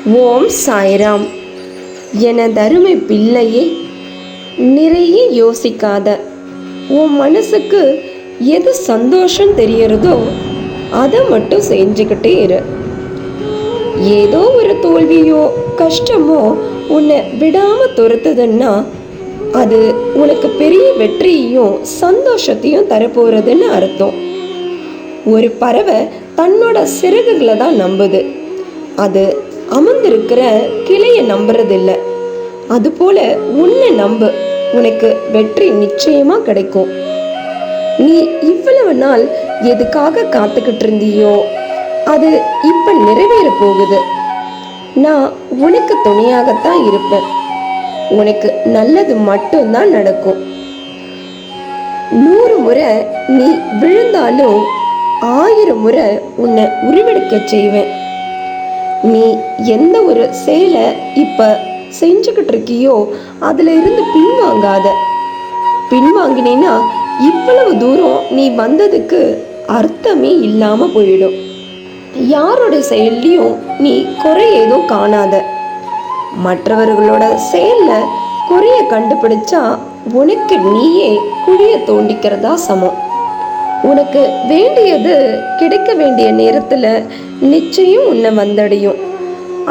ஓம் சாய்ராம். எனதருமை பிள்ளையே, நிறைய யோசிக்காத. உன் மனசுக்கு எது சந்தோஷம் தெரியறதோ அதை மட்டும் செஞ்சுக்கிட்டே இரு. ஏதோ ஒரு தோல்வியோ கஷ்டமோ உன்னை விடாம துரத்துதுன்னா அது உனக்கு பெரிய வெற்றியையும் சந்தோஷத்தையும் தரப்போறதுன்னு அர்த்தம். ஒரு பறவை தன்னோட சிறகுகளை தான் நம்புது, அது அமர்ந்திருக்கிற கிளையை நம்புறதில்லை. அதுபோல உன்னை நம்பு, உனக்கு வெற்றி நிச்சயமா கிடைக்கும். நீ இவ்வளவு நாள் எதுக்காக காத்துக்கிட்டு இருந்தியோ அது இப்ப நிறைவேற போகுது. நான் உனக்கு துணையாகத்தான் இருப்பேன். உனக்கு நல்லது மட்டும்தான் நடக்கும். 100 முறை நீ விழுந்தாலும் 1000 முறை உன்னை உருவெடுக்க செய்வேன். நீ எந்த ஒரு செயலை இப்ப செஞ்சுக்கிட்டு இருக்கியோ அதுல இருந்து பின்வாங்காத. பின்வாங்கினீன்னா இவ்வளவு தூரம் நீ வந்ததுக்கு அர்த்தமே இல்லாம போயிடும். யாரோட செயல்லையும் நீ குறை ஏதும் காணாத. மற்றவர்களோட செயல்ல குறைய கண்டுபிடிச்சா உனக்கு நீயே குழிய தோண்டிக்கிறதா சமம். உனக்கு வேண்டியது கிடைக்க வேண்டிய நேரத்துல நிச்சயம் உன்னை வந்தடையும்.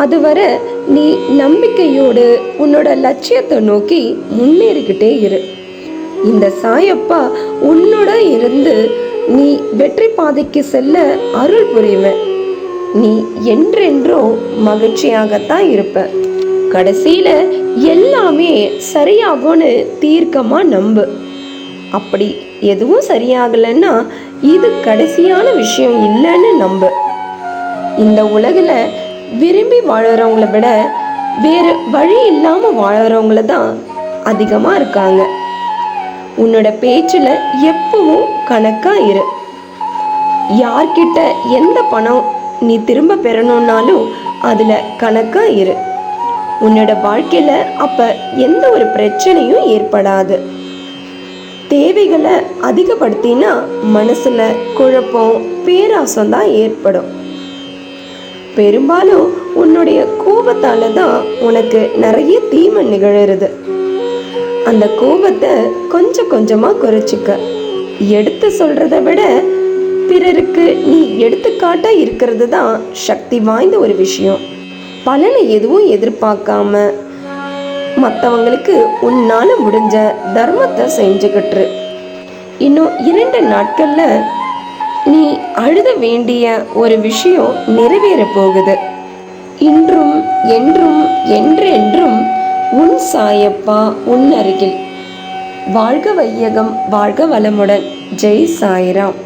அதுவரை நீ நம்பிக்கையோடு உன்னோட லட்சியத்தை நோக்கி முன்னேறிக்கிட்டே இரு. இந்த சாயப்பா உன்னோட இருந்து நீ வெற்றி பாதைக்கு செல்ல அருள் புரிவேன். நீ என்றென்றும் மகிழ்ச்சியாகத்தான் இருப்ப. கடைசியில எல்லாமே சரியாகும்னு தீர்க்கமா நம்பு. அப்படி எதுவும் சரியாகலைன்னா இது கடைசியான விஷயம் இல்லைன்னு நம்பு. இந்த உலகில் விரும்பி வாழறவங்கள விட வேறு வழி இல்லாம வாழறவங்கள தான் அதிகமா இருக்காங்க. உன்னோட பேச்சுல எப்பவும் கணக்கா இரு. யார்கிட்ட எந்த பணம் நீ திரும்ப பெறணும்னாலும் அதுல கணக்கா இரு. உன்னோட வாழ்க்கையில அப்ப எந்த ஒரு பிரச்சனையும் ஏற்படாது. தேவைகளை அதிகப்படுத்தினா மனசுல குழப்பம் பேராசம் தான் ஏற்படும். பெரும்பாலும் உன்னுடைய கோபத்தால தான் உனக்கு நிறைய தீமை நிகழறது. அந்த கோபத்தை கொஞ்சம் கொஞ்சமா குறைச்சிக்க. எடுத்து சொல்றத விட பிறருக்கு நீ எடுத்துக்காட்டா இருக்கிறது தான் சக்தி வாய்ந்த ஒரு விஷயம். பலனை எதுவும் எதிர்பார்க்காம மற்றவங்களுக்கு உன்னால முடிஞ்ச தர்மத்தை செஞ்சுக்கிட்டு. இன்னும் 2 நாட்கள்ல நீ அழுத வேண்டிய ஒரு விஷயம் நிறைவேற போகுது. இன்றும் என்றும் என்றென்றும் உன் சாயப்பா உன் அருகில். வாழ்க வையகம், வாழ்க வளமுடன். ஜெய் சாய்ராம்.